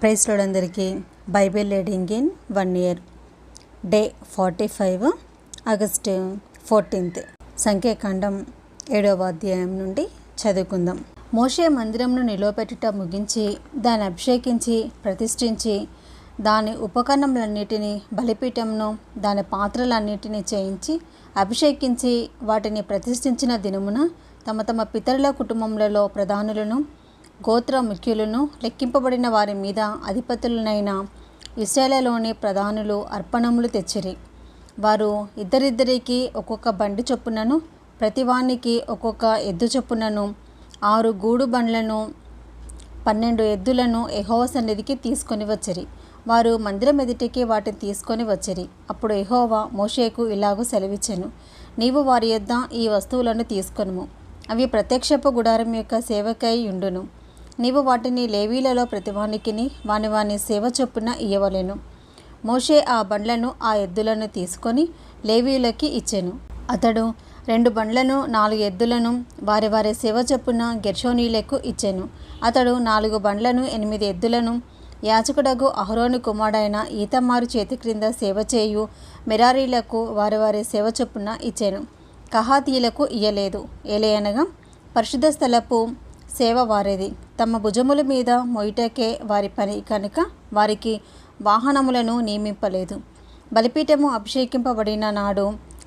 Praise lord అందరికీ. Bible reading in 1 year, day 45, August 14. సంఖ్యాకాండం 7వ అధ్యాయం నుండి చదువుకుందాం. మోషే మందిరంను నిలువపెట్టుట ముగించి దాన్ని అభిషేకించి ప్రతిష్ఠించి దాని ఉపకరణములన్నిటినీ బలిపీఠంను దాని పాత్రలన్నిటినీ చేయించి అభిషేకించి వాటిని ప్రతిష్ఠించిన దినమున తమ తమ పితరుల కుటుంబములలో ప్రధానులను గోత్ర ముఖ్యులను లెక్కింపబడిన వారి మీద అధిపతులనైన ఇశ్రాయేలులోని ప్రధానులు అర్పణములు తెచ్చిరి. వారు ఇద్దరిద్దరికి ఒక్కొక్క బండి చొప్పునను ప్రతివానికి ఒక్కొక్క ఎద్దు చొప్పునను 6 గూడు బండ్లను 12 ఎద్దులను యెహోవా సన్నిధికి తీసుకొని వచ్చిరి. వారు మందిరం ఎదుటికి వాటిని తీసుకొని వచ్చిరి. అప్పుడు యెహోవా మోషేకు ఇలాగూ సెలవిచ్చెను, నీవు వారి యొద్ద ఈ వస్తువులను తీసుకొనుము, అవి ప్రత్యక్షపు గుడారం యొక్క సేవకై యుండును. నీవు వాటిని లేవీలలో ప్రతివానికిని వాని సేవ చొప్పున ఇయ్యవలెను. మోషే ఆ బండ్లను ఆ ఎద్దులను తీసుకొని లేవీయులకి ఇచ్చెను. అతడు 2 బండ్లను 4 ఎద్దులను వారి సేవ చొప్పున గెర్షోనీయులకు ఇచ్చెను. అతడు 4 బండ్లను 8 ఎద్దులను యాజకుడగు అహరోను కుమారుడైన ఈతమారు చేతి క్రింద సేవ చేయు మెరారీలకు వారి సేవ చొప్పున ఇచ్చెను. కహాతీయులకు ఇయ్యలేదు. ఏలయనగా పరిశుద్ధ స్థలపు సేవ వారిది, తమ భుజముల మీద మోయుటకే వారి పని కనుక వారికి వాహనములను నియమింపలేదు. బలిపీఠము అభిషేకింపబడిన నాడు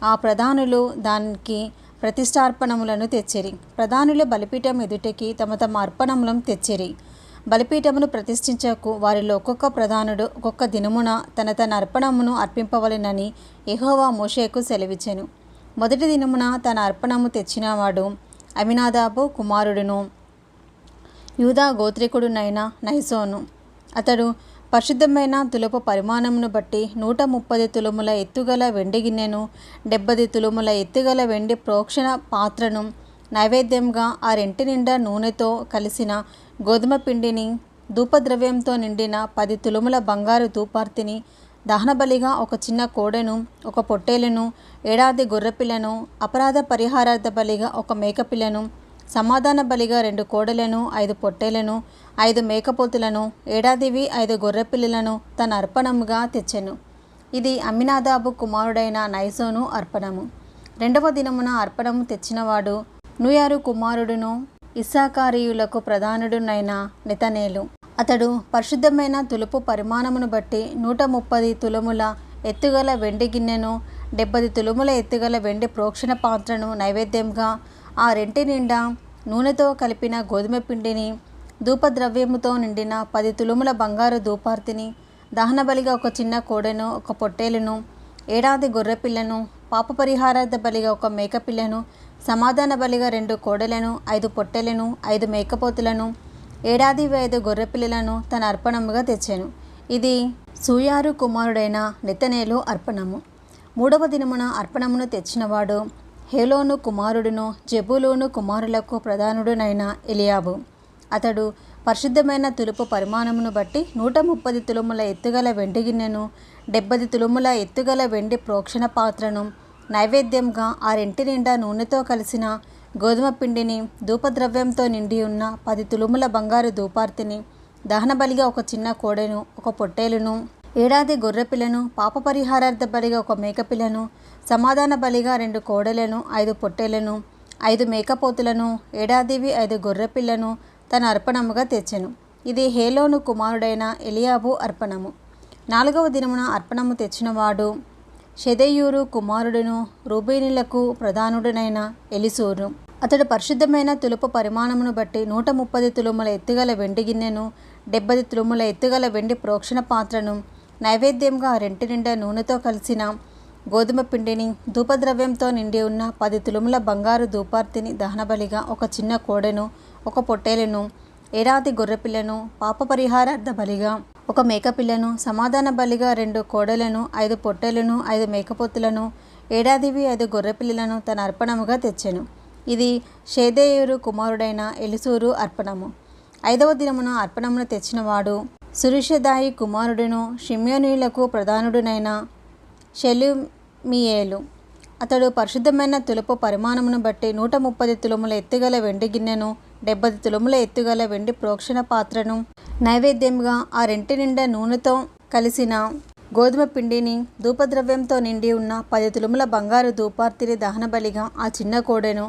ఆ ప్రధానులు దానికి ప్రతిష్టార్పణములను తెచ్చిరి. ప్రధానులు బలిపీఠం ఎదుటికి తమ తమ అర్పణములను తెచ్చిరి. బలిపీఠమును ప్రతిష్ఠించకు వారిలో ఒక్కొక్క ప్రధానుడు ఒక్కొక్క దినమున తన అర్పణమును అర్పింపవలెనని యెహోవా మోషేకు సెలవిచ్చెను. మొదటి దినమున తన అర్పణము తెచ్చినవాడు అమినాదాబు కుమారుడును యూదా గోత్రికుడునైన నయసోను. అతడు పరిశుద్ధమైన తులపు పరిమాణమును బట్టి 130 తులముల ఎత్తుగల వెండి గిన్నెను 70 తులముల ఎత్తుగల వెండి ప్రోక్షణ పాత్రను నైవేద్యంగా ఆ రెంటి నిండా నూనెతో కలిసిన గోధుమ పిండిని ధూపద్రవ్యంతో నిండిన 10 తులముల బంగారు ధూపార్తిని దహనబలిగా ఒక చిన్న కోడెను, ఒక పొట్టేలును, ఏడాది గొర్రెపిల్లను, అపరాధ పరిహారార్థ బలిగా ఒక మేకపిల్లను, సమాధాన బలిగా 2 కోడెలను, 5 పొట్టేలను, 5 మేకపోతులను, ఏడాదివి 5 గొర్రెపిల్లలను తన అర్పణముగా తెచ్చెను. ఇది అమ్మినాదాబు కుమారుడైన నయసోను అర్పణము. 2వ దినమున అర్పణము తెచ్చినవాడు నూయారు కుమారుడును ఇస్సాకారీయులకు ప్రధానుడునైన నెతనేలు. అతడు పరిశుద్ధమైన తులుపు పరిమాణమును బట్టి 130 తులముల ఎత్తుగల వెండి గిన్నెను 70 తులముల ఎత్తుగల వెండి ప్రోక్షణ పాత్రను నైవేద్యంగా ఆ రెంటి నిండా నూనెతో కలిపిన గోధుమ పిండిని ధూపద్రవ్యముతో నిండిన 10 తులముల బంగారు ధూపార్తిని దహనబలిగా ఒక చిన్న కోడెను, ఒక పొట్టేలును, ఏడాది గొర్రెపిల్లను, పాప పరిహారార్థ బలిగా ఒక మేకపిల్లను, సమాధాన బలిగా 2 కోడెలను, 5 పొట్టేలను, 5 మేకపోతులను, ఏడాది 5 గొర్రెపిల్లలను తన అర్పణముగా తెచ్చాను. ఇది సూయారు కుమారుడైన నెతనేలు అర్పణము. 3వ దినమున అర్పణమును తెచ్చినవాడు హేలోను కుమారుడును జెబూలూను కుమారులకు ప్రధానుడునైన ఎలియాబు. అతడు పరిశుద్ధమైన తులుపు పరిమాణమును బట్టి 130 తులముల ఎత్తుగల వెండి గిన్నెను 70 తులముల ఎత్తుగల వెండి ప్రోక్షణ పాత్రను నైవేద్యంగా ఆ రెంటి నిండా నూనెతో కలిసిన గోధుమ పిండిని ధూపద్రవ్యంతో నిండి ఉన్న 10 తులముల బంగారు ధూపార్తిని దహనబలిగా ఒక చిన్న కోడెను, ఒక పొట్టేలును, ఏడాది గొర్రెపిల్లను, పాప పరిహారార్థ బలిగా ఒక మేకపిల్లను, సమాధాన బలిగా 2 కోడెలను, 5 పొట్టేలను, 5 మేకపోతులను, ఏడాదివి 5 గొర్రెపిల్లను తన అర్పణముగా తెచ్చెను. ఇది హేలోను కుమారుడైన ఎలియాబు అర్పణము. 4వ దినమున అర్పణము తెచ్చినవాడు షెదెయూరు కుమారుడును రూబేనీలకు ప్రధానుడునైన ఎలిసూరు. అతడు పరిశుద్ధమైన తులుపు పరిమాణమును బట్టి 130 తులముల ఎత్తుగల వెండి గిన్నెను 70 తులముల ఎత్తుగల వెండి ప్రోక్షణ పాత్రను నైవేద్యంగా ఆ రెంటి నిండా నూనెతో కలిసిన గోధుమ పిండిని ధూపద్రవ్యంతో నిండి ఉన్న 10 తులముల బంగారు ధూపార్తిని దహనబలిగా ఒక చిన్న కోడెను, ఒక పొట్టేలును, ఏడాది గొర్రెపిల్లను, పాప పరిహారార్థ బలిగా ఒక మేకపిల్లను, సమాధాన బలిగా 2 కోడెలను, 5 పొట్టేలను, 5 మేకపోతులను, ఏడాదివి 5 గొర్రెపిల్లలను తన అర్పణముగా తెచ్చెను. ఇది షేదేయూరు కుమారుడైన ఎలిసూరు అర్పణము. 5వ దినమున అర్పణమును తెచ్చినవాడు సురిషదాయి కుమారుడును షిమ్యోనీయులకు ప్రధానుడునైన షెలుమియేలు. అతడు పరిశుద్ధమైన తులుపు పరిమాణమును బట్టి 130 తులముల ఎత్తుగల వెండి గిన్నెను 70 తులముల ఎత్తుగల వెండి ప్రోక్షణ పాత్రను నైవేద్యంగా ఆ రెంటి నిండా నూనెతో కలిసిన గోధుమ పిండిని ధూపద్రవ్యంతో నిండి ఉన్న 10 తులముల బంగారు ధూపార్తిని దహనబలిగా ఆ చిన్న కోడెను,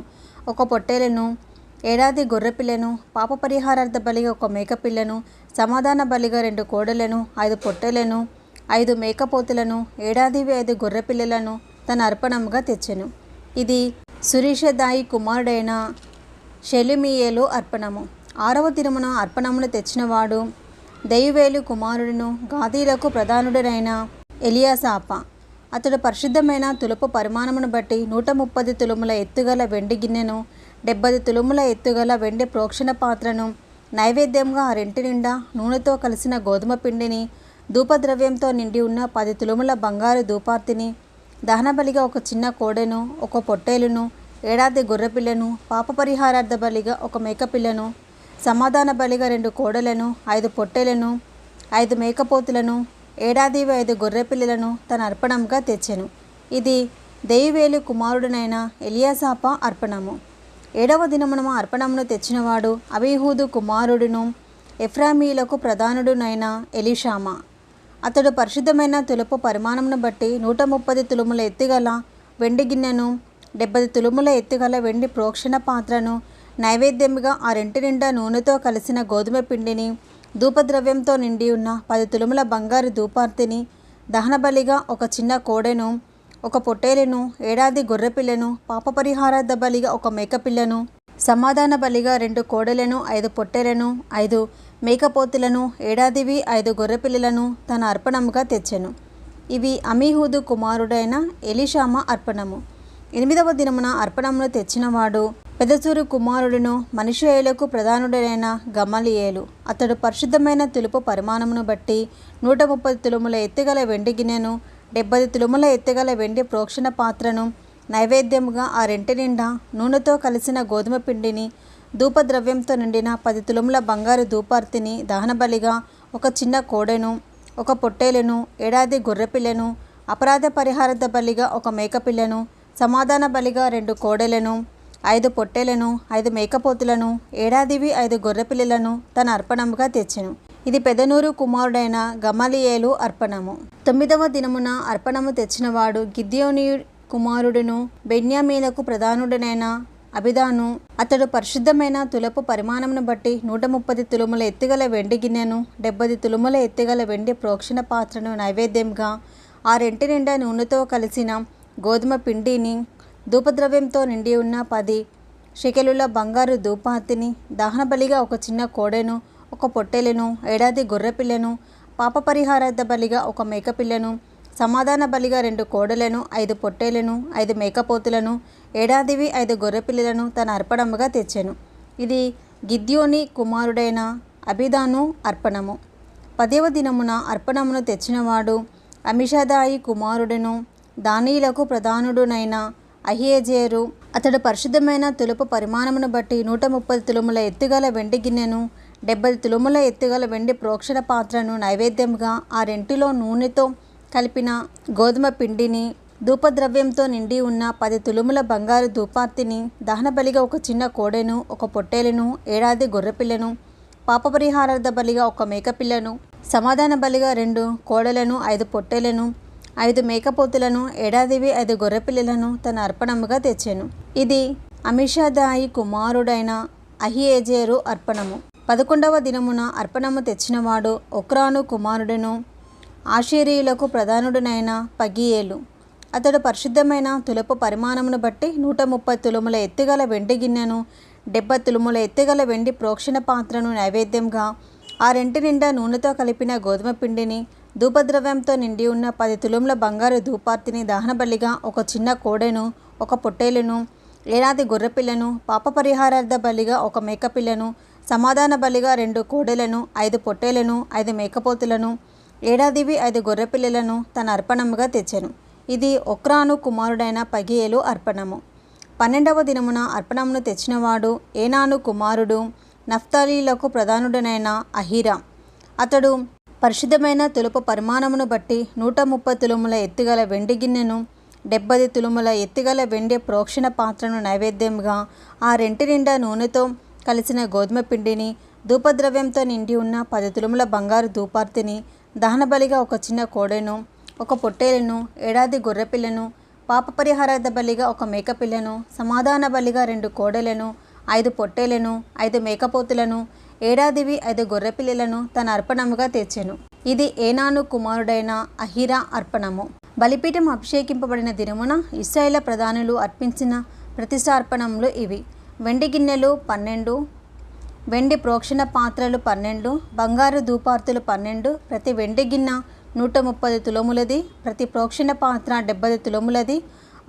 ఒక పొట్టేలను, ఏడాది గొర్రెపిల్లను, పాప పరిహారార్థ బలిగా ఒక మేకపిల్లను, సమాధాన బలిగా 2 కోడెలను, 5 పొట్టేలను, 5 మేకపోతులను, ఏడాదివి 5 గొర్రెపిల్లలను తన అర్పణముగా తెచ్చెను. ఇది సురీషదాయి కుమారుడైన షెలుమియేలు అర్పణము. 6వ దినమున అర్పణమును తెచ్చినవాడు దెయువేలు కుమారుడును, గాదీలకు ప్రధానుడైన ఎలియాసాప. అతడు పరిశుద్ధమైన తులపు పరిమాణమును బట్టి 130 తులముల ఎత్తుగల వెండి గిన్నెను, 70 తులముల ఎత్తుగల వెండి ప్రోక్షణ పాత్రను, నైవేద్యంగా ఆ రెంటి నిండా నూనెతో కలిసిన గోధుమ పిండిని, ధూపద్రవ్యంతో నిండి ఉన్న 10 తులముల బంగారు ధూపార్తిని, దహనబలిగా ఒక చిన్న కోడెను, ఒక పొట్టేలును, ఏడాది గొర్రెపిల్లను, పాప పరిహారార్థ బలిగా ఒక మేకపిల్లను, సమాధాన బలిగా 2 కోడెలను, 5 పొట్టేలను, 5 మేకపోతులను, ఏడాదివి 5 గొర్రెపిల్లలను తన అర్పణంగా తెచ్చెను. ఇది దెయువేలు కుమారుడునైన ఎలియాసాప అర్పణము. 7వ దినమున అర్పణమును తెచ్చినవాడు అబీహూదు కుమారుడును, ఎఫ్రామీయులకు ప్రధానుడునైన ఎలీషామా. అతడు పరిశుద్ధమైన తులపు పరిమాణమును బట్టి 130 తులముల ఎత్తుగల వెండి గిన్నెను, 70 తులముల ఎత్తుగల వెండి ప్రోక్షణ పాత్రను, నైవేద్యముగా ఆ రెంటి నిండా నూనెతో కలిసిన గోధుమ పిండిని, ధూపద్రవ్యంతో నిండి ఉన్న 10 తులముల బంగారు ధూపార్తిని, దహనబలిగా ఒక చిన్న కోడెను, ఒక పొట్టేలును, ఏడాది గొర్రెపిల్లను, పాప పరిహారార్థ బలిగా ఒక మేకపిల్లను, సమాధాన బలిగా 2 కోడెలను, 5 పొట్టేలను, 5 మేకపోతులను, ఏడాదివి 5 గొర్రెపిల్లలను తన అర్పణముగా తెచ్చెను. ఇవి అమీహూదు కుమారుడైన ఎలీషామా అర్పణము. 8వ దినమున అర్పణమును తెచ్చినవాడు పెదసూరు కుమారుడును, మనిషేయులకు ప్రధానుడైన గమలియేలు. అతడు పరిశుద్ధమైన తులుపు పరిమాణమును బట్టి 130 తులముల ఎత్తుగల వెండి గిన్నెను, 70 తులముల ఎత్తుగల వెండి ప్రోక్షణ పాత్రను, నైవేద్యముగా ఆ రెంటి నిండా నూనెతో కలిసిన గోధుమ పిండిని, ధూపద్రవ్యంతో నిండిన 10 తులముల బంగారు ధూపార్తిని, దహనబలిగా ఒక చిన్న కోడెను, ఒక పొట్టేలును, ఏడాది గొర్రెపిల్లను, అపరాధ పరిహారార్థ బలిగా ఒక మేకపిల్లను, సమాధాన బలిగా 2 కోడెలను, 5 పొట్టేలను, 5 మేకపోతులను, ఏడాదివి 5 గొర్రెపిల్లలను తన అర్పణముగా తెచ్చెను. ఇది పెదనూరు కుమారుడైన గమలియేలు అర్పణము. 9వ దినమున అర్పణము తెచ్చినవాడు గిద్యోని కుమారుడును, బెన్యామీనుకు ప్రధానుడైన అబిదాను. అతడు పరిశుద్ధమైన తులపు పరిమాణమును బట్టి 130 తులముల ఎత్తుగల వెండి గిన్నెను, 70 తులముల ఎత్తుగల వెండి ప్రోక్షణ పాత్రను, నైవేద్యంగా ఆ రెంటి నిండా నూనెతో కలిసిన గోధుమ పిండిని, ధూపద్రవ్యంతో నిండి ఉన్న 10 షెకెలుల బంగారు ధూపార్తిని, దహనబలిగా ఒక చిన్న కోడెను, ఒక పొట్టేలును, ఏడాది గొర్రెపిల్లను, పాప పరిహారార్థ బలిగా ఒక మేకపిల్లను, సమాధాన బలిగా 2 కోడెలను, 5 పొట్టేలను, 5 మేకపోతులను, ఏడాదివి 5 గొర్రెపిల్లలను తన అర్పణముగా తెచ్చెను. ఇది గిద్యోని కుమారుడైన అబిదాను అర్పణము. 10వ దినమున అర్పణమును తెచ్చినవాడు అమిషదాయి కుమారుడును, దానీయులకు ప్రధానుడునైన అహియెజెరు. అతడు పరిశుద్ధమైన తులపు పరిమాణమును బట్టి 130 తులముల ఎత్తుగల వెండి గిన్నెను, 70 తులముల ఎత్తుగల వెండి ప్రోక్షణ పాత్రను, నైవేద్యంగా ఆ రెంటిలో నూనెతో కలిపిన గోధుమ పిండిని, ధూపద్రవ్యంతో నిండి ఉన్న 10 తులముల బంగారు ధూపార్తిని, దహనబలిగా ఒక చిన్న కోడెను, ఒక పొట్టేలును, ఏడాది గొర్రెపిల్లను, పాప పరిహారార్థ బలిగా ఒక మేకపిల్లను, సమాధాన బలిగా 2 కోడెలను, 5 పొట్టేలను, 5 మేకపోతులను, ఏడాదివి 5 గొర్రెపిల్లలను తన అర్పణముగా తెచ్చెను. ఇది అమిషదాయి కుమారుడైన అహియెజెరు అర్పణము. 11వ దినమున అర్పణము తెచ్చినవాడు ఒక్రాను కుమారుడును, ఆషేరీయులకు ప్రధానుడునైన పగీయేలు. అతడు పరిశుద్ధమైన తులపు పరిమాణమును బట్టి 130 తులముల ఎత్తుగల వెండి గిన్నెను, 70 తులముల ఎత్తుగల వెండి ప్రోక్షణ పాత్రను, నైవేద్యంగా ఆ రెంటి నిండా నూనెతో కలిపిన గోధుమ పిండిని, ధూపద్రవ్యంతో నిండి ఉన్న 10 తులముల బంగారు ధూపార్తిని, దహనబలిగా ఒక చిన్న కోడెను, ఒక పొట్టేలును, ఏడాది గొర్రెపిల్లను, పాప పరిహారార్థ బలిగా ఒక మేకపిల్లను, సమాధాన బలిగా 2 కోడెలను, 5 పొట్టేలను, 5 మేకపోతులను, ఏడాదివి 5 గొర్రెపిల్లలను తన అర్పణముగా తెచ్చెను. ఇది ఒక్రాను కుమారుడైన పగీయేలు అర్పణము. 12వ దినమున అర్పణమును తెచ్చినవాడు ఏనాను కుమారుడు, నఫ్తాలీలకు ప్రధానుడైన అహీరా. అతడు పరిశుద్ధమైన తులపు పరిమాణమును బట్టి 130 తులముల ఎత్తుగల వెండి గిన్నెను, 70 తులముల ఎత్తుగల వెండి ప్రోక్షణ పాత్రను, నైవేద్యంగా ఆ రెంటి నిండా నూనెతో కలిసిన గోధుమ పిండిని, ధూపద్రవ్యంతో నిండి ఉన్న 10 తులముల బంగారు ధూపార్తిని, దహనబలిగా ఒక చిన్న కోడెను, ఒక పొట్టేలును, ఏడాది గొర్రెపిల్లను, పాప పరిహారార్థ బలిగా ఒక మేకపిల్లను, సమాధాన బలిగా 2 కోడెలను, 5 పొట్టేలను, 5 మేకపోతులను, ఏడాదివి 5 గొర్రెపిల్లలను తన అర్పణముగా తెచ్చెను. ఇది ఏనాను కుమారుడైన అహీరా అర్పణము. బలిపీఠం అభిషేకింపబడిన దినమున ఇశ్రాయేలు ప్రధానులు అర్పించిన ప్రతిష్ఠార్పణములు ఇవి: వెండి గిన్నెలు 12, వెండి ప్రోక్షణ పాత్రలు 12, బంగారు ధూపార్తులు 12, ప్రతి వెండి గిన్నె 130 తులములది, ప్రతి ప్రోక్షణ పాత్ర 70 తులములది.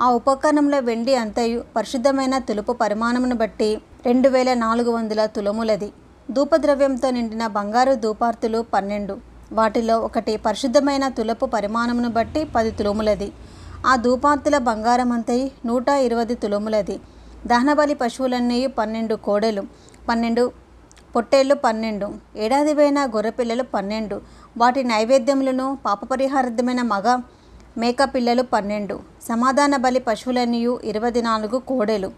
ఆ ఉపకరణంలో వెండి అంతయు పరిశుద్ధమైన తులుపు పరిమాణమును బట్టి 2400 తులములది. ధూపద్రవ్యంతో నిండిన బంగారు ధూపార్తులు 12, వాటిలో ఒకటి పరిశుద్ధమైన తులపు పరిమాణమును బట్టి 10 తులములది. ఆ ధూపార్తుల బంగారమంతయు 120 తులములది. దహనబలి పశువులన్నీ 12 కోడెలు, 12 పొట్టేళ్ళు 12, ఏడాదివైన గొర్రెపిల్లలు 12, వాటి నైవేద్యములను, పాపపరిహారార్థమైన మగ మేక పిల్లలు 12, సమాధాన బలి పశువులన్నీ 24 కోడెలు,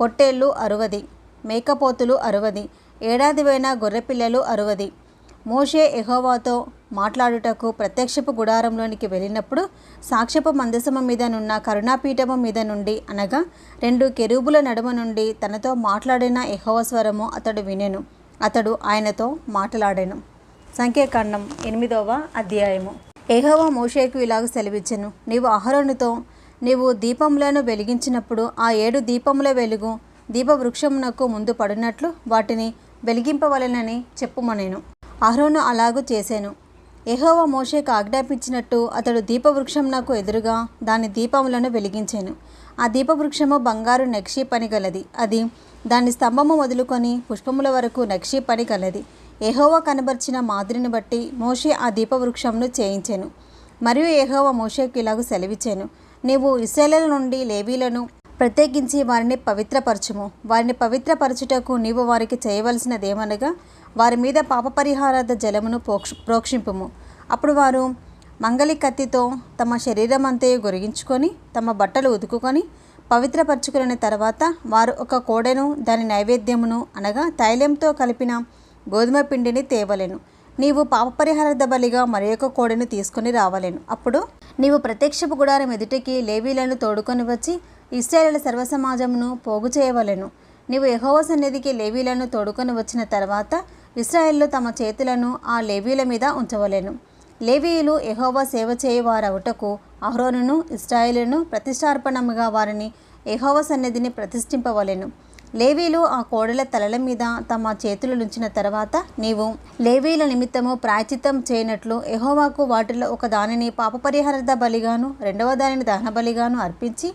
పొట్టేళ్ళు 60, మేకపోతులు 60, ఏడాదివైన గొర్రెపిల్లలు 60. మోషే యెహోవాతో మాట్లాడుటకు ప్రత్యక్షపు గుడారంలోనికి వెళ్ళినప్పుడు సాక్ష్యపు మందసము మీద నున్న కరుణాపీఠము మీద నుండి, అనగా 2 కెరూబుల నడుమ నుండి తనతో మాట్లాడిన యెహోవా స్వరము అతడు వినెను. అతడు ఆయనతో మాట్లాడెను. సంఖ్యాకాండం 8వ అధ్యాయము. యెహోవా మోషేకు ఇలాగ సెలవిచ్చెను: నీవు అహరోనుతో, నీవు దీపములను వెలిగించినప్పుడు ఆ 7 దీపముల వెలుగు దీపవృక్షమునకు ముందు పడినట్లు వాటిని వెలిగింపవలెనని చెప్పుమనెను. అహరోను అలాగూ చేసెను. యెహోవా మోషేకు ఆజ్ఞాపించినట్టు అతడు దీపవృక్షమునకు ఎదురుగా దాని దీపములను వెలిగించెను. ఆ దీపవృక్షము బంగారు నక్షి పని గలది. అది దాని స్తంభము మొదలుకొని పుష్పముల వరకు నక్షి పని గలది. యెహోవా కనబర్చిన మాదిరిని బట్టి మోషే ఆ దీపవృక్షమును చేయించెను. మరియు యెహోవా మోషేకు ఇలాగ సెలవిచ్చెను: నీవు ఇశ్రాయేలు నుండి లేవీలను ప్రత్యేకించి వారిని పవిత్రపరచుము. వారిని పవిత్రపరచుటకు నీవు వారికి చేయవలసినదేమనగా, వారి మీద పాపపరిహారార్థ జలమును ప్రోక్షింపుము. అప్పుడు వారు మంగలి కత్తితో తమ శరీరమంతయు గొరిగించుకొని తమ బట్టలు ఉతుకుకొని పవిత్రపరచుకున్న తర్వాత వారు ఒక కోడెను, దాని నైవేద్యమును, అనగా తైలంతో కలిపిన గోధుమ పిండిని తేవలెను. నీవు పాపపరిహారార్థ బలిగా మరి ఒక కోడెను తీసుకొని రావలెను. అప్పుడు నీవు ప్రత్యక్షపు గుడారం ఎదుటికి లేవీలను తోడుకొని వచ్చి ఇశ్రాయేలు సర్వసమాజమును పోగు చేయవలెను. నీవు యెహోవా సన్నిధికి లేవీలను తోడుకొని వచ్చిన తర్వాత ఇశ్రాయేలు తమ చేతులను ఆ లేవీల మీద ఉంచవలెను. లేవీయులు యెహోవా సేవ చేయువారవుటకు అహరోనును ఇశ్రాయేలును ప్రతిష్ఠార్పణముగా వారిని యెహోవా సన్నిధిని ప్రతిష్ఠింపవలెను. లేవీలు ఆ కోడెల తలల మీద తమ చేతులు నుంచిన తర్వాత నీవు లేవీల నిమిత్తము ప్రాయశ్చిత్తం చేయనట్లు యెహోవాకు వాటిలో ఒక దానిని పాపపరిహారార్థ బలిగాను, 2వ దానిని దహన బలిగాను అర్పించి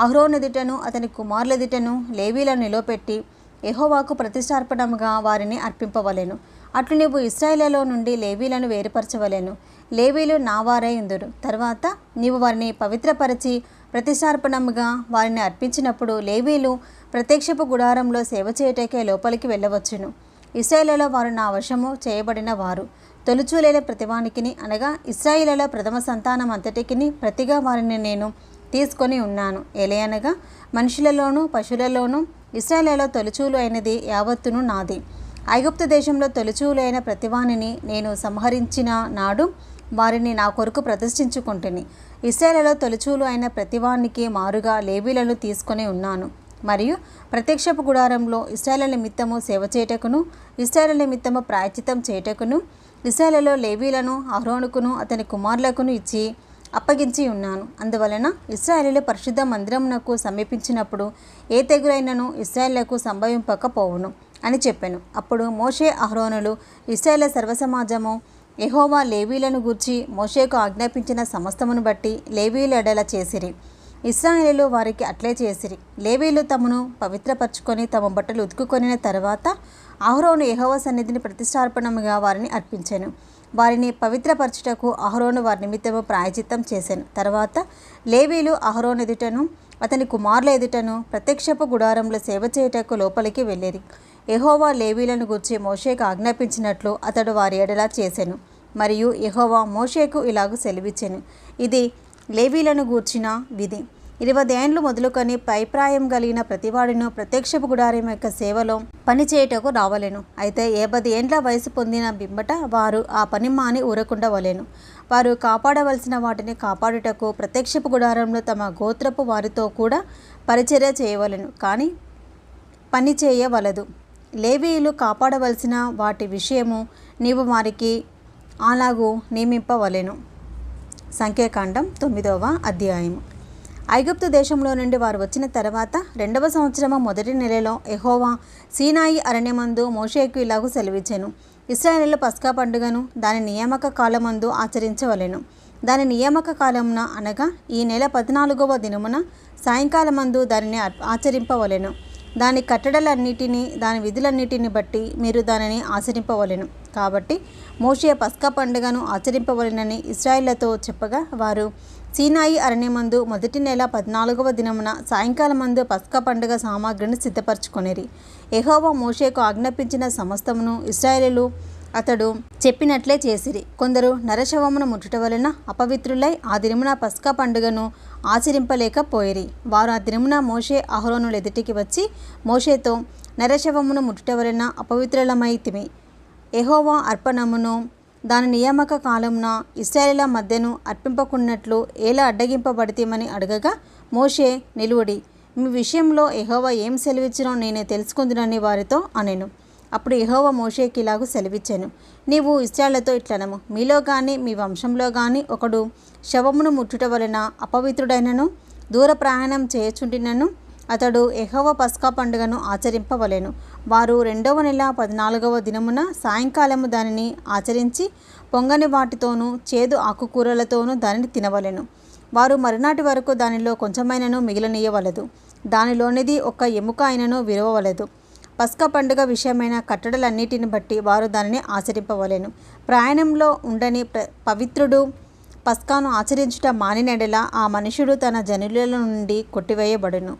అహరోను ఎదుటను అతని కుమారుల ఎదుటను లేవీలను నిలవపెట్టి యెహోవాకు ప్రతిష్ఠార్పణముగా వారిని అర్పింపవలెను. అట్లు నీవు ఇశ్రాయేలులో నుండి లేవీలను వేరుపరచవలెను. లేవీలు నా వారై ఉందురు. తర్వాత నీవు వారిని పవిత్రపరిచి ప్రతిష్ఠార్పణముగా వారిని అర్పించినప్పుడు లేవీలు ప్రత్యక్షపు గుడారంలో సేవ చేయుటకే లోపలికి వెళ్ళవచ్చును. ఇశ్రాయేలులో వారు నా వశము చేయబడిన వారు. తొలుచూలైన ప్రతివానికిని, అనగా ఇశ్రాయేలులో ప్రథమ సంతానం అంతటికిని ప్రతిగా వారిని నేను తీసుకొని ఉన్నాను. ఎలయనగా మనుషులలోనూ పశువులలోనూ ఇశ్రాయేలులో తొలిచూలు అయినది యావత్తును నాది. ఐగుప్తు దేశంలో తొలిచూలు అయిన ప్రతివానిని నేను సంహరించిన నాడు వారిని నా కొరకు ప్రతిష్ఠించుకుంటుని. ఇశ్రాయేలులో తొలిచూలు అయిన ప్రతివానికి మారుగా లేవీలను తీసుకొని ఉన్నాను. మరియు ప్రత్యక్షపు గుడారంలో ఇశ్రాయేలు నిమిత్తము సేవ చేయుటకును, ఇశ్రాయేలు నిమిత్తము ప్రాయశ్చిత్తం చేయుటకును ఇశ్రాయేలులో లేవీలను అహరోనుకును అతని కుమారులకును ఇచ్చి అప్పగించి ఉన్నాను. అందువలన ఇశ్రాయేలు పరిశుద్ధ మందిరమునకు సమీపించినప్పుడు ఏ తెగులైనను ఇశ్రాయేలుకు సంభవింపకపోవును అని చెప్పాను. అప్పుడు మోషే అహరోనులు ఇశ్రాయేలు సర్వసమాజము యెహోవా లేవీలను గూర్చి మోషేకు ఆజ్ఞాపించిన సమస్తమును బట్టి లేవీలు ఎడల చేసిరి. ఇశ్రాయేలు వారికి అట్లే చేసిరి. లేవీలు తమను పవిత్రపరచుకొని తమ బట్టలు ఉతుకుకొనిన తర్వాత అహరోను యెహోవా సన్నిధిని ప్రతిష్ఠార్పణముగా వారిని అర్పించెను. వారిని పవిత్రపరచుటకు అహరోను వారి నిమిత్తము ప్రాయశ్చిత్తం చేశాను. తర్వాత లేవీలు అహరోను ఎదుటను అతని కుమారుల ఎదుటను ప్రత్యక్షపు గుడారంలో సేవ చేయుటకు లోపలికి వెళ్ళిరి. యెహోవా లేవీలను గూర్చి మోషేకు ఆజ్ఞాపించినట్లు అతడు వారి ఎడల చేసెను. మరియు యెహోవా మోషేకు ఇలాగ సెలవిచ్చెను: ఇది లేవీలను గూర్చిన విధి. 20 ఏండ్లు మొదలుకొని పైప్రాయం కలిగిన ప్రతివాడును ప్రత్యక్షపు గుడారం యొక్క సేవలో పనిచేయుటకు రావలెను. అయితే 50 ఏండ్ల వయసు పొందిన బింబట వారు ఆ పని మాని ఊరకుండవలెను. వారు కాపాడవలసిన వాటిని కాపాడుటకు ప్రత్యక్షపు గుడారంలో తమ గోత్రపు వారితో కూడా పరిచర్య చేయవలెను, కానీ పని చేయవలదు. లేవీయులు కాపాడవలసిన వాటి విషయము నీవు వారికి అలాగూ నియమింపవలెను. సంఖ్యాకాండం 9వ అధ్యాయము. ఐగుప్తు దేశంలో నుండి వారు వచ్చిన తర్వాత 2వ సంవత్సరము మొదటి నెలలో యెహోవా సీనాయి అరణ్యమందు మోషేకు ఇలాగు సెలవిచ్చెను. ఇశ్రాయేలీయులు పస్కా పండుగను దాని నియామక కాలమందు ఆచరించవలెను. దాని నియామక కాలమున అనగా ఈ నెల 14వ దినమున సాయంకాలమందు దానిని ఆచరింపవలెను. దాని కట్టడలన్నిటినీ దాని విధులన్నిటిని బట్టి మీరు దానిని ఆచరింపవలెను. కాబట్టి మోషే పస్కా పండుగను ఆచరింపవలెనని ఇశ్రాయేలుతో చెప్పగా వారు సీనాయి అరణ్యమందు మొదటి నెల 14వ దినమున సాయంకాలమందు పస్కా పండుగ సామాగ్రిని సిద్ధపరచుకొనిరి. యెహోవా మోషేకు ఆజ్ఞాపించిన సమస్తమును ఇశ్రాయేలీయులు అతడు చెప్పినట్లే చేసిరి. కొందరు నరశవమును ముట్టుట వలన అపవిత్రులై ఆ దినమున పస్కా పండుగను ఆచరింపలేకపోయిరి. వారు ఆ దినమున మోషే అహరోనుల ఎదుటికి వచ్చి మోషేతో, నరశవమును ముట్టుట వలన అపవిత్రులమైతిమి. యెహోవా అర్పణమును దాని నియామక కాలమున ఇశ్రాయేలీయుల మధ్యను అర్పింపకున్నట్లు ఎలా అడ్డగింపబడితేమని అడగగా మోషే, నిలువుడి, మీ విషయంలో యెహోవా ఏం సెలవిచ్చినో నేనే తెలుసుకుందునని వారితో అనెను. అప్పుడు యెహోవా మోషేకి ఇలాగు సెలవిచ్చెను. నీవు ఇశ్రాయేలుతో ఇట్లనము, మీలో కానీ మీ వంశంలో కానీ ఒకడు శవమును ముట్టుట వలన అపవిత్రుడైనను దూర ప్రయాణం చేయుచుండినను అతడు యెహోవా పస్కా పండుగను ఆచరింపవలెను. వారు 2వ నెల 14వ దినమున సాయంకాలము దానిని ఆచరించి పొంగని వాటితోనూ చేదు ఆకుకూరలతోనూ దానిని తినవలెను. వారు మరునాటి వరకు దానిలో కొంచెమైనను మిగిలనీయవలదు. దానిలోనిది ఒక్క ఎముక అయినను విరవవలదు. పస్కా పండుగ విషయమైన కట్టడలన్నిటిని బట్టి వారు దానిని ఆచరింపవలెను. ప్రయాణంలో ఉండని పవిత్రుడు పస్కాను ఆచరించుట మానినెడల ఆ మనుషుడు తన జనుల నుండి కొట్టివేయబడును.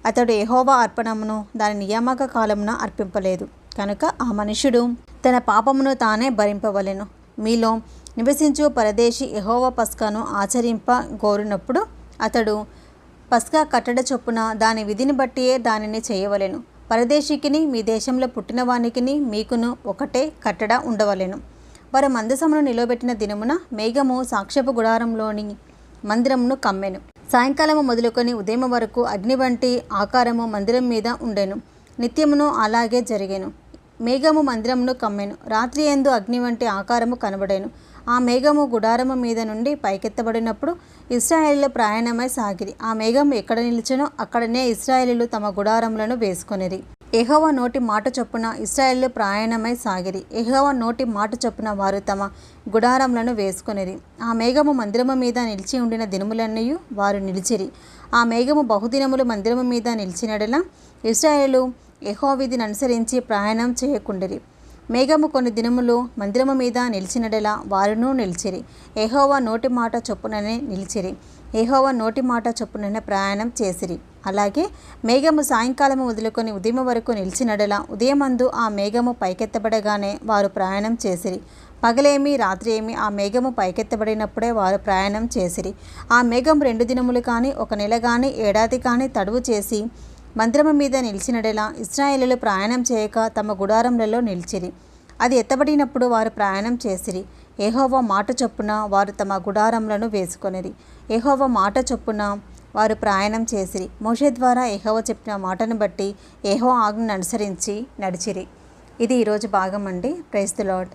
అతడు యెహోవా అర్పణమును దాని నియామక కాలమున అర్పింపలేదు కనుక ఆ మనుషుడు తన పాపమును తానే భరింపవలెను. మీలో నివసించు పరదేశి యెహోవా పస్కాను ఆచరింప గోరినప్పుడు అతడు పస్కా కట్టడ చొప్పున దాని విధిని బట్టియే దానిని చేయవలెను. పరదేశికిని మీ దేశంలో పుట్టిన వానికిని మీకును ఒకటే కట్టడ ఉండవలెను. వారు మందసమును నిలవబెట్టిన దినమున మేఘము సాక్ష్యపు గుడారంలోని మందిరమును కమ్మెను. సాయంకాలము మొదలుకొని ఉదయం వరకు అగ్ని వంటి ఆకారము మందిరం మీద ఉండెను. నిత్యమును అలాగే జరిగెను. మేఘము మందిరమును కమ్మెను. రాత్రి యందు అగ్ని వంటి ఆకారము కనబడెను. ఆ మేఘము గుడారము మీద నుండి పైకెత్తబడినప్పుడు ఇశ్రాయేలీయులు ప్రయాణమై సాగిరి. ఆ మేఘం ఎక్కడ నిలిచెనో అక్కడనే ఇశ్రాయేలీయులు తమ గుడారములను వేసుకొనిరి. యెహోవా నోటి మాట చొప్పున ఇశ్రాయేలీయులు ప్రయాణమై సాగిరి. యెహోవా నోటి మాట చొప్పున వారు తమ గుడారములను వేసుకొనిరి. ఆ మేఘము మందిరము మీద నిలిచి ఉండిన దినములన్నయూ వారు నిలిచిరి. ఆ మేఘము బహుదినములు మందిరము మీద నిలిచినడలా ఇశ్రాయేలీయులు యెహోవా విధిని అనుసరించి ప్రయాణం చేయకుండిరి. మేఘము కొన్ని దినములు మందిరము మీద నిలిచినడలా వారును నిలిచిరి. యెహోవా నోటి మాట చొప్పుననే నిలిచిరి. యెహోవా నోటి మాట చొప్పుననే ప్రయాణం చేసిరి. అలాగే మేఘము సాయంకాలము మొదలుకొని ఉదయం వరకు నిలిచినడలా ఉదయమందు ఆ మేఘము పైకెత్తబడగానే వారు ప్రయాణం చేసిరి. పగలేమి రాత్రి ఏమి ఆ మేఘము పైకెత్తబడినప్పుడే వారు ప్రయాణం చేసిరి. ఆ మేఘం 2 దినములు కానీ 1 నెల కానీ ఏడాది కానీ తడువు చేసి మందిరము మీద నిలిచినడలా ఇశ్రాయేలీయులు ప్రయాణం చేయక తమ గుడారములలో నిలిచిరి. అది ఎత్తబడినప్పుడు వారు ప్రయాణం చేసిరి. యెహోవా మాట చొప్పున వారు తమ గుడారములను వేసుకొనిరి. యెహోవా మాట చొప్పున వారు ప్రయాణం చేసిరి. మోషే ద్వారా యెహోవా చెప్పిన మాటను బట్టి యెహోవా ఆజ్ఞను అనుసరించి నడిచిరి. ఇది ఈరోజు భాగం అండి. Praise the lord.